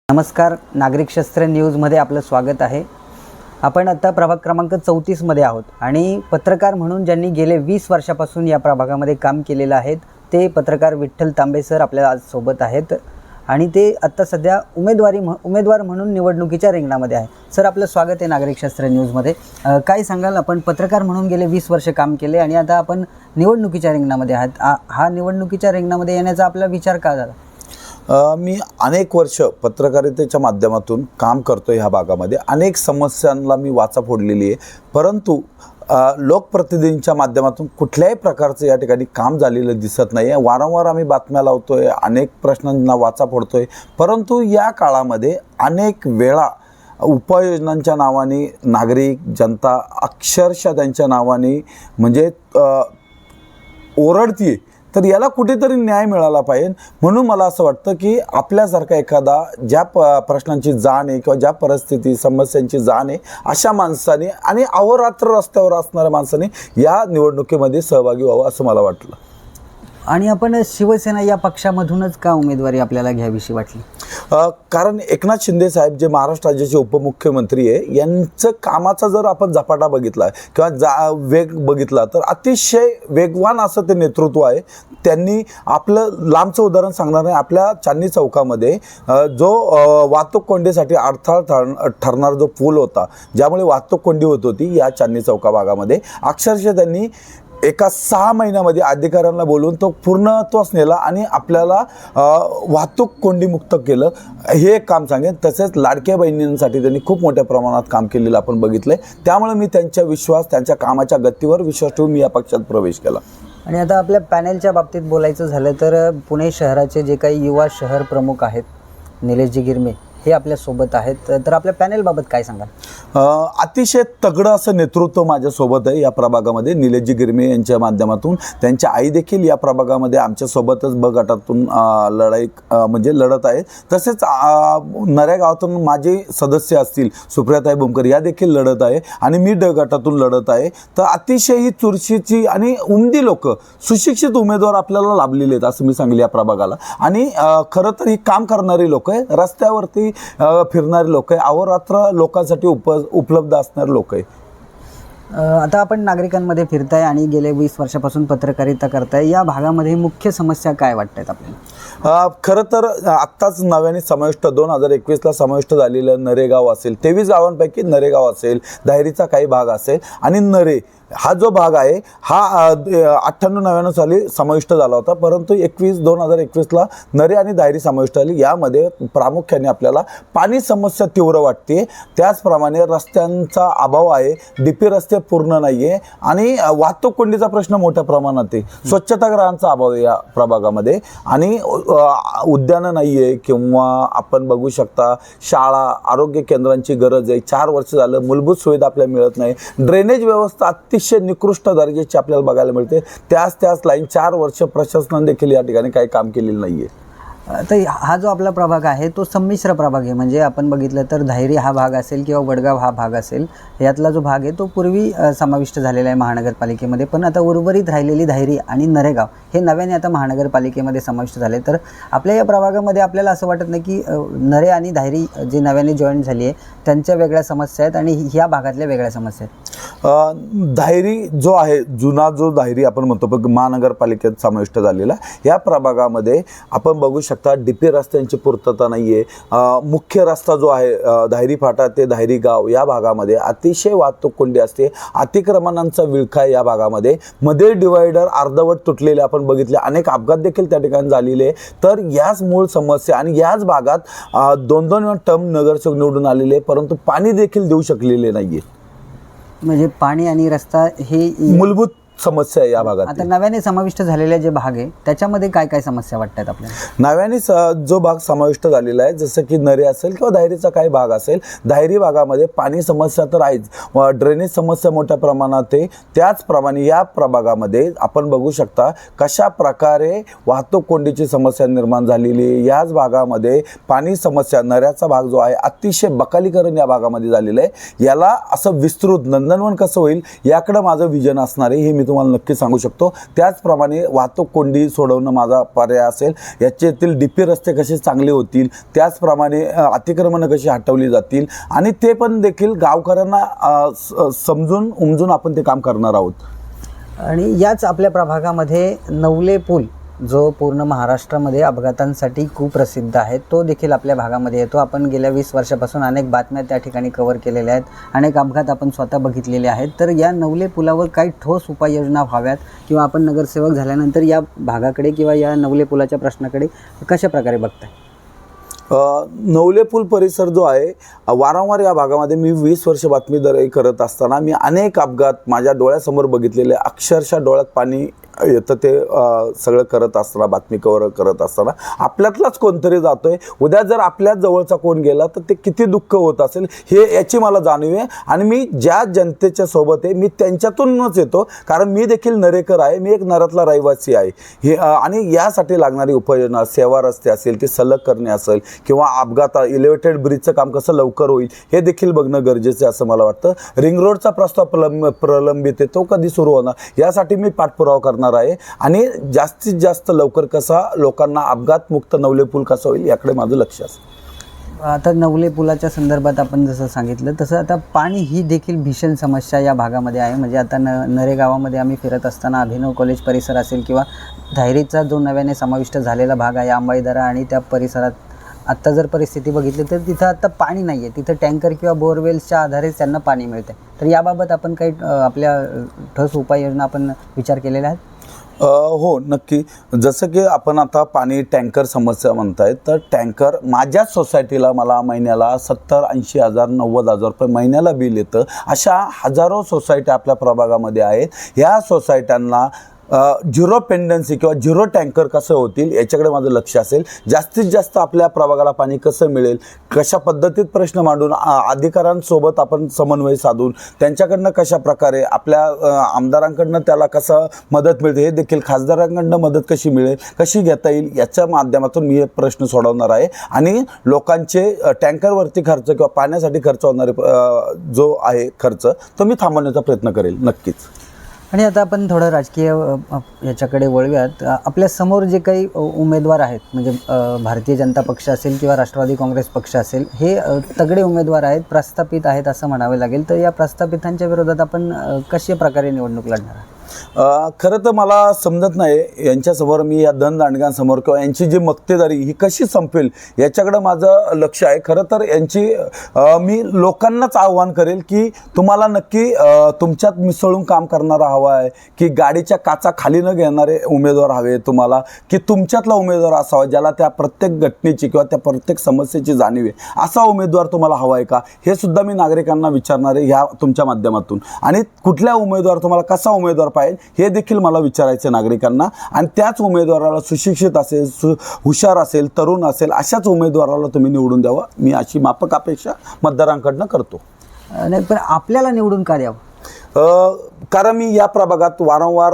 नमस्कार, नागरिक शस्त्र न्यूजमध्ये आपलं स्वागत आहे। आपण आता प्रभाग क्रमांक 34 मध्ये आहोत आणि पत्रकार म्हणून ज्यांनी गेले 20 वर्षापासून या प्रभागामध्ये काम केलेलं आहे ते पत्रकार विठ्ठल तांबे सर आपल्या आज सोबत आहेत आणि ते आता सध्या उमेदवार म्हणून निवडणुकीच्या रिंगणामध्ये आहे। सर, आपलं स्वागत आहे नागरिक शस्त्र न्यूजमध्ये। काय सांगाल, आपण पत्रकार म्हणून गेले 20 वर्ष काम केले आणि आता आपण निवडणुकीच्या रिंगणामध्ये आहात। हा निवडणुकीच्या रिंगणामध्ये येण्याचा आपला विचार का झाला? मी अनेक वर्ष पत्रकारितेच्या माध्यमातून काम करतो ह्या भागामध्ये। अनेक समस्यांना मी वाचा फोडलेली आहे, परंतु लोकप्रतिनिधींच्या माध्यमातून कुठल्याही प्रकारचं या ठिकाणी काम झालेलं दिसत नाही आहे। वारंवार आम्ही बातम्या लावतोय, अनेक प्रश्नांना वाचा फोडतोय, परंतु या काळामध्ये अनेक वेळा उपाययोजनांच्या नावाने नागरिक जनता अक्षरशः त्यांच्या नावाने म्हणजे ओरडतीये। तर याला कुठेतरी न्याय मिळाला पाहिजे, म्हणून मला असं वाटतं की आपल्यासारखा एखादा ज्या प्रश्नांची जाण आहे किंवा ज्या परिस्थिती समस्यांची जाण आहे अशा माणसाने आणि अहोरात्र रस्त्यावर असणाऱ्या माणसाने या निवडणुकीमध्ये सहभागी व्हावं असं मला वाटलं। आणि आपण शिवसेना या पक्षामधूनच का उमेदवारी आपल्याला घ्यावीशी वाटली? कारण एकनाथ शिंदे साहेब जे महाराष्ट्र राज्याचे उपमुख्यमंत्री आहे, यांचं कामाचा जर आपण झपाटा बघितला किंवा वेग बघितला तर अतिशय वेगवान असं ते नेतृत्व आहे। त्यांनी आपलं लांबचं उदाहरण सांगणार नाही, आपल्या चांदणी चौकामध्ये जो वाहतूक कोंडीसाठी अडथळा ठरणारा जो पूल होता, ज्यामुळे वाहतूक कोंडी होत होती या चांदणी चौका भागामध्ये, अक्षरशः त्यांनी एका 6 महिन्यामध्ये अधिकाऱ्यांना बोलून तो पूर्णत्वास नेला आणि आपल्याला वाहतूक कोंडीमुक्त केलं, हे एक काम सांगेन। तसेच लाडक्या बहिणींसाठी त्यांनी खूप मोठ्या प्रमाणात काम केलेलं आपण बघितलं आहे। त्यामुळे मी त्यांच्या कामाच्या गतीवर विश्वास ठेवून मी या पक्षात प्रवेश केला। आणि आता आपल्या पॅनेलच्या बाबतीत बोलायचं झालं तर पुणे शहराचे जे काही युवा शहर प्रमुख आहेत निलेशजी गिरमे हे आपल्यासोबत आहेत, तर आपल्या पॅनेलबाबत काय सांगाल? अतिशय तगडं असं नेतृत्व माझ्यासोबत आहे या प्रभागामध्ये। निलेशजी गिरमे यांच्या माध्यमातून त्यांच्या आई देखील या प्रभागामध्ये आमच्यासोबतच ब गटातून लढत आहे। तसेच नऱ्या गावातून माझे सदस्य असतील सुप्रियाताई भूमकर या देखील लढत आहे आणि मी ड गटातून लढत आहे। तर अतिशय ही चुरशीची आणि उमदी लोक सुशिक्षित उमेदवार आपल्याला लाभलेले आहेत असं मी सांगेल या प्रभागाला। आणि खरं तर ही काम करणारी लोक आहे, रस्त्यावरती फिरणारे लोक आहे, अहोरात्र लोकांसाठी उपलब्ध असणारे लोक आहे। आता आपण नागरिकांमध्ये फिरताय आणि गेले 20 वर्षापासून पत्रकारिता करताय, या भागामध्ये मुख्य समस्या काय वाटतात आपल्याला? खरं तर आत्ताच नव्याने समाविष्ट 2021ला समाविष्ट झालेलं नरेगाव असेल, 23 गावांपैकी नरेगाव असेल, दायरीचा काही भाग असेल आणि नरे हा जो भाग आहे हा 98-99 साली समाविष्ट झाला होता, परंतु 2021ला नरे आणि दायरी समाविष्ट झाली। यामध्ये प्रामुख्याने आपल्याला पाणी समस्या तीव्र वाटते, त्याचप्रमाणे रस्त्यांचा अभाव आहे, डीपी रस्ते पूर्ण नाही आहे आणि वाहतूक कोंडीचा प्रश्न मोठ्या प्रमाणात आहे, स्वच्छतागृहांचा अभाव आहे या प्रभागामध्ये आणि उद्यानं नाही आहे किंवा आपण बघू शकता शाळा आरोग्य केंद्रांची गरज आहे। 4 वर्ष झालं मूलभूत सुविधा आपल्याला मिळत नाही, ड्रेनेज व्यवस्था अतिशय निकृष्ट दर्जाची आपल्याला बघायला मिळते। त्याच लाईन 4 वर्ष प्रशासनाने देखील या ठिकाणी काही काम केलेलं नाही आहे। तर हा जो आपला प्रभाग आहे तो संमिश्र प्रभाग आहे, म्हणजे आपण बघितलं तर धायरी हा भाग असेल किंवा वडगाव हा भाग असेल, यातला जो भाग आहे तो पूर्वी समाविष्ट झालेला आहे महानगरपालिकेमध्ये, पण आता उर्वरित राहिलेली धायरी आणि नरेगाव हे नव्याने आता महानगरपालिकेमध्ये समाविष्ट झाले। तर आपल्या या प्रभागामध्ये आपल्याला असं वाटत नाही की नरे आणि धायरी जे नव्याने जॉईन झाली आहे त्यांच्या वेगळ्या समस्या आहेत आणि ह्या भागातल्या वेगळ्या समस्या आहेत? धायरी जो आहे जुना जो धायरी आपण म्हणतो पण महानगरपालिकेत समाविष्ट झालेला, या प्रभागामध्ये आपण बघू शकता डीपी रस्त्यांची पूर्तता नाही आहे। मुख्य रस्ता जो आहे धायरी फाटा ते धायरी गाव या भागामध्ये अतिशय वाहतूक कोंडी असते, अतिक्रमणांचा विळखा या भागामध्ये, मध्ये डिवायडर अर्धवट तुटलेले आपण बघितले, अनेक अपघात देखील त्या ठिकाणी झालेले। तर याच मूळ समस्या आणि याच भागात 2-2 टर्म नगरसेवक निवडून आलेले, परंतु पाणी देखील देऊ शकलेले नाहीये। म्हणजे पाणी आणि रस्ता हे मूलभूत समस्या आहे या भागात। आता नव्याने समाविष्ट झालेले जे भाग आहे त्याच्यामध्ये काय काय समस्या वाटतात आपल्याला? नव्याने जो भाग समाविष्ट झालेला आहे जसं की नरे असेल किंवा धायरीचा काही भाग असेल, धायरी भागामध्ये पाणी समस्या तर आहेच, ड्रेनेज समस्या मोठ्या प्रमाणात आहे। त्याचप्रमाणे या प्रभागामध्ये आपण बघू शकता कशा प्रकारे वाहतूक कोंडीची समस्या निर्माण झालेली। याच भागामध्ये पाणी समस्या नऱ्याचा भाग जो आहे अतिशय बकालीकरण या भागामध्ये झालेलं आहे। याला असं विस्तृत नंदनवन कसं होईल याकडे माझं विजन असणार आहे, हे मी तुम्हाला नक्की सांगू शकतो. त्याचप्रमाणे वाहतूक कोंडी सोडवणं माझा पर्याय असेल. याच्यातील डीपी रस्ते कसे चांगले होतील, त्याचप्रमाणे अतिक्रमणं कशी हटवली जातील आणि ते पण देखील गावकऱ्यांना समजून उमजून आपण ते काम करणार आहोत. आणि याच आपल्या प्रभागामध्ये नवले पूल जो पूर्ण महाराष्ट्रामध्ये अपघातांसाठी खूप प्रसिद्ध आहे, तो देखील आपल्या भागामध्ये येतो. आपण गेल्या 20 वर्षापासून अनेक बातम्या त्या ठिकाणी कव्हर केलेल्या आहेत, अनेक अपघात आपण स्वतः बघितलेले आहेत. तर या नवले पुलावर काही ठोस उपाययोजना व्हाव्यात किंवा आपण नगरसेवक झाल्यानंतर या भागाकडे किंवा या नवले पुलाच्या प्रश्नाकडे कशा प्रकारे बघताय? नवले पूल परिसर जो आहे, वारंवार या भागामध्ये मी 20 वर्ष बातमीदारी करत असताना मी अनेक अपघात माझ्या डोळ्यासमोर बघितलेले. अक्षरशः डोळ्यात पाणी येतं ते सगळं करत असताना, बातमी कव्हर करत असताना आपल्यातलाच कोणतरी जातोय. उद्या जर आपल्याच जवळचा कोण गेला तर ते किती दुःख होत असेल हे याची मला जाणीव आहे. आणि मी ज्या जनतेच्या सोबत आहे मी त्यांच्यातूनच येतो, कारण मी देखील नरेकर आहे, मी एक नरातला रहिवासी आहे. हे आणि यासाठी लागणारी उपाययोजना, सेवा रस्ते असेल ते सलग करणे असेल किंवा अपघात एलिव्हेटेड ब्रिजचं काम कसं लवकर होईल हे देखील बघणं गरजेचं आहे असं मला वाटतं. रिंग रोडचा प्रस्ताव प्रलंबित आहे, तो कधी सुरू होणार यासाठी मी पाठपुरावा करणार आहे आणि जास्तीत जास्त लवकर कसा लोकांना अपघातमुक्त नवले पूल कसा होईल याकडे माझं लक्ष असेल. आता नवले पुलाच्या संदर्भात आपण जसं सांगितलं तसं आता पाणी ही देखील भीषण समस्या या भागामध्ये आहे. म्हणजे आता नरे गावामध्ये आम्ही फिरत असताना अभिनव कॉलेज परिसर असेल किंवा धायरीचा जो नव्याने समाविष्ट झालेला भाग आहे आंबाईदरा आणि त्या परिसरात आत्ता जर परिस्थिती बघितली तर तिथं आत्ता पाणी नाही आहे. तिथं टँकर किंवा बोरवेल्सच्या आधारेच त्यांना पाणी मिळते. तर याबाबत आपण काही आपल्या ठोस उपाययोजना आपण विचार केलेला आहे? हो नक्की. जसं की आपण आता पाणी टँकर समस्या म्हणताय, तर टँकर माझ्या सोसायटीला मला महिन्याला 70-80 हजार 90,000 रुपये महिन्याला बिल येतं. अशा हजारो सोसायट्या आपल्या प्रभागामध्ये आहेत. ह्या सोसायट्यांना झिरो पेंडन्सी किंवा झिरो टँकर कसं होतील याच्याकडे माझं लक्ष असेल. जास्तीत जास्त आपल्या प्रभागाला पाणी कसं मिळेल, कशा पद्धतीत प्रश्न मांडून अधिकाऱ्यांसोबत आपण समन्वय साधून त्यांच्याकडनं कशा प्रकारे आपल्या आमदारांकडनं त्याला कसं मदत मिळते हे देखील, खासदारांकडनं मदत कशी मिळेल, कशी घेता येईल याच्या माध्यमातून मी हे प्रश्न सोडवणार आहे. आणि लोकांचे टँकरवरती खर्च किंवा पाण्यासाठी खर्च होणारे जो आहे खर्च तो मी थांबवण्याचा प्रयत्न करेल नक्कीच. आणि आता आपण थोडं राजकीय याच्याकडे वळूयात. आपल्या समोर जे काही उमेदवार आहेत, म्हणजे भारतीय जनता पक्ष असेल किंवा राष्ट्रवादी काँग्रेस पक्ष असेल, हे तगडे उमेदवार आहेत, प्रस्थापित आहेत असं म्हणावे लागेल. तर या प्रस्थापितांच्या विरोधात आपण कशा प्रकारे निवडणूक लढणार आहात? खरं तर मला समजत नाही यांच्यासमोर मी या दणदांडग्यांसमोर किंवा यांची जी मक्तेदारी ही कशी संपेल याच्याकडं माझं लक्ष आहे. खरं तर यांची मी लोकांनाच आव्हान करेल की तुम्हाला नक्की तुमच्यात मिसळून काम करणारा हवा आहे, की गाडीच्या काचा खाली न घेणारे उमेदवार हवे तुम्हाला, की तुमच्यातला उमेदवार असावा ज्याला त्या प्रत्येक घटनेची किंवा त्या प्रत्येक समस्येची जाणीव आहे, असा उमेदवार तुम्हाला हवा आहे का हे सुद्धा मी नागरिकांना विचारणार आहे ह्या तुमच्या माध्यमातून. आणि कुठल्या उमेदवार तुम्हाला कसा उमेदवार पाहिजे हे देखील मला विचारायचं नागरिकांना. आणि त्याच उमेदवाराला सुशिक्षित असेल, हुशार असेल, तरुण असेल अशाच उमेदवाराला तुम्ही निवडून द्यावा, मी अशी माफक अपेक्षा मतदारांकडनं करतो. नाही, पण आपल्याला निवडून का द्यावं? कारण मी या प्रभागात वारंवार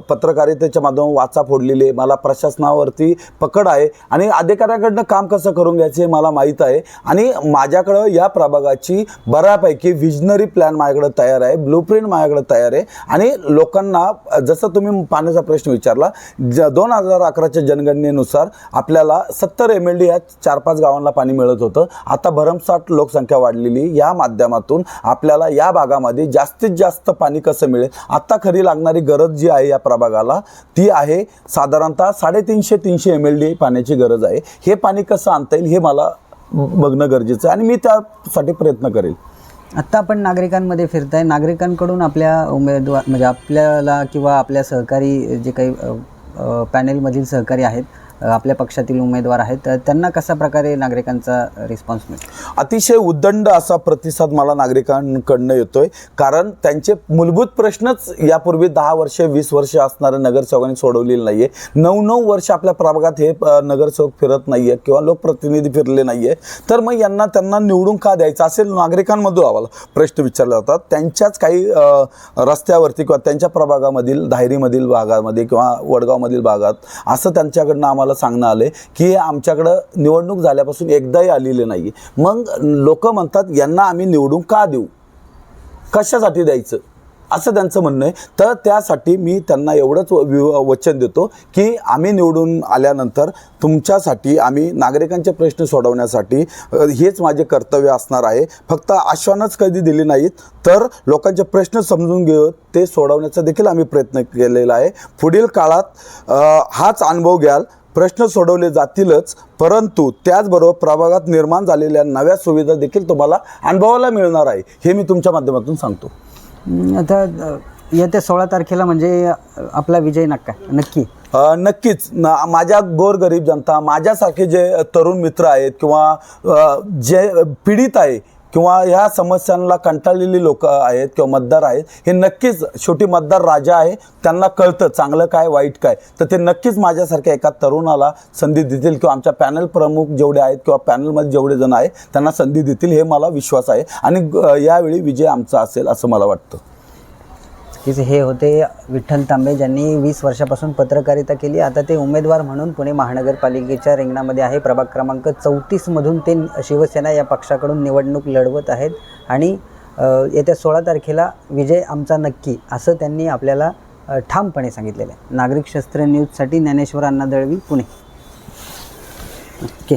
पत्रकारितेच्या माध्यमातून वाचा फोडलेली आहे. मला प्रशासनावरती पकड आहे आणि अधिकाऱ्याकडनं काम कसं करून घ्यायचे मला माहीत आहे. आणि माझ्याकडं या प्रभागाची बऱ्यापैकी विजनरी प्लॅन माझ्याकडे तयार आहे, ब्लूप्रिंट माझ्याकडे तयार आहे. आणि लोकांना जसं तुम्ही पाण्याचा प्रश्न विचारला, 2011च्या जनगणनेनुसार आपल्याला 70 MLD या 4-5 गावांना पाणी मिळत होतं. आता भरमसाठ लोकसंख्या वाढलेली, या माध्यमातून आपल्याला या भागामध्ये जास्तीत जास्त पाणी कसं मिळेल. आत्ता खरी लागणारी गरज जी आहे या प्रभागाला ती आहे साधारणतः 350 MLD पाण्याची गरज आहे. हे पाणी कसं आणता येईल हे मला बघणं गरजेचं आहे आणि मी त्यासाठी प्रयत्न करेल. आत्ता आपण नागरिकांमध्ये फिरताय, नागरिकांकडून आपल्या उमेदवार म्हणजे आपल्याला किंवा आपल्या सहकारी जे काही पॅनेलमधील सहकारी आहेत, आपल्या पक्षातील उमेदवार आहेत, तर त्यांना कशा प्रकारे नागरिकांचा रिस्पॉन्स मिळतो? अतिशय उद्दंड असा प्रतिसाद मला नागरिकांकडनं येतोय. कारण त्यांचे मूलभूत प्रश्नच यापूर्वी 10 वर्षे 20 वर्ष असणाऱ्या नगरसेवकांनी सोडवलेले नाही आहे. 9-9 वर्ष आपल्या प्रभागात हे नगरसेवक फिरत नाही आहेत किंवा लोकप्रतिनिधी फिरले नाही आहे. तर मग त्यांना निवडून का द्यायचं असेल नागरिकांमधून आम्हाला प्रश्न विचारले जातात. त्यांच्याच काही रस्त्यावरती किंवा त्यांच्या प्रभागामधील धायरीमधील भागामध्ये किंवा वडगावमधील भागात असं त्यांच्याकडनं आम्हाला सांगणं आले की आमच्याकडं निवडणूक झाल्यापासून एकदाही आलेले नाही. मग लोक म्हणतात यांना आम्ही निवडून का देऊ, कशासाठी द्यायचं, असं त्यांचं म्हणणं आहे. तर त्यासाठी मी त्यांना एवढंच वचन देतो की आम्ही निवडून आल्यानंतर तुमच्यासाठी आम्ही नागरिकांचे प्रश्न सोडवण्यासाठी हेच माझे कर्तव्य असणार आहे. फक्त आश्वासनच कधी दिली नाहीत, तर लोकांचे प्रश्न समजून घेऊन ते सोडवण्याचा देखील आम्ही प्रयत्न केलेला आहे. पुढील काळात हाच अनुभव घ्याल. प्रश्न सोडवले जातीलच, परंतु त्याचबरोबर प्रभागात निर्माण झालेल्या नव्या सुविधा देखील तुम्हाला अनुभवायला मिळणार आहे, हे मी तुमच्या माध्यमातून सांगतो. आता येत्या 16 तारखेला म्हणजे आपला विजय नक्की नक्कीच. माझ्या गोरगरीब जनता, माझ्यासारखे जे तरुण मित्र आहेत किंवा जे पीडित आहे किंवा ह्या समस्यांना कंटाळलेली लोक आहेत किंवा मतदार आहेत, हे नक्कीच, शेवटी मतदार राजा आहे, त्यांना कळतं चांगलं काय वाईट काय, तर ते नक्कीच माझ्यासारख्या एका तरुणाला संधी देतील किंवा आमच्या पॅनल प्रमुख जेवढे आहेत किंवा पॅनलमध्ये जेवढे जण आहेत त्यांना संधी देतील, हे मला विश्वास आहे. आणि यावेळी विजय आमचा असेल असं मला वाटतं. हे होते विठ्ठल तांबे, ज्यांनी 20 वर्षापासून पत्रकारिता केली. आता ते उमेदवार म्हणून पुणे महानगरपालिकेच्या रिंगणामध्ये आहे. प्रभाग क्रमांक 34मधून ते शिवसेना या पक्षाकडून निवडणूक लढवत आहेत आणि येत्या 16 तारखेला विजय आमचा नक्की, असं त्यांनी आपल्याला ठामपणे सांगितलेलं आहे. नागरिक शस्त्र न्यूजसाठी ज्ञानेश्वर अण्णा दळवी, पुणे. ओके.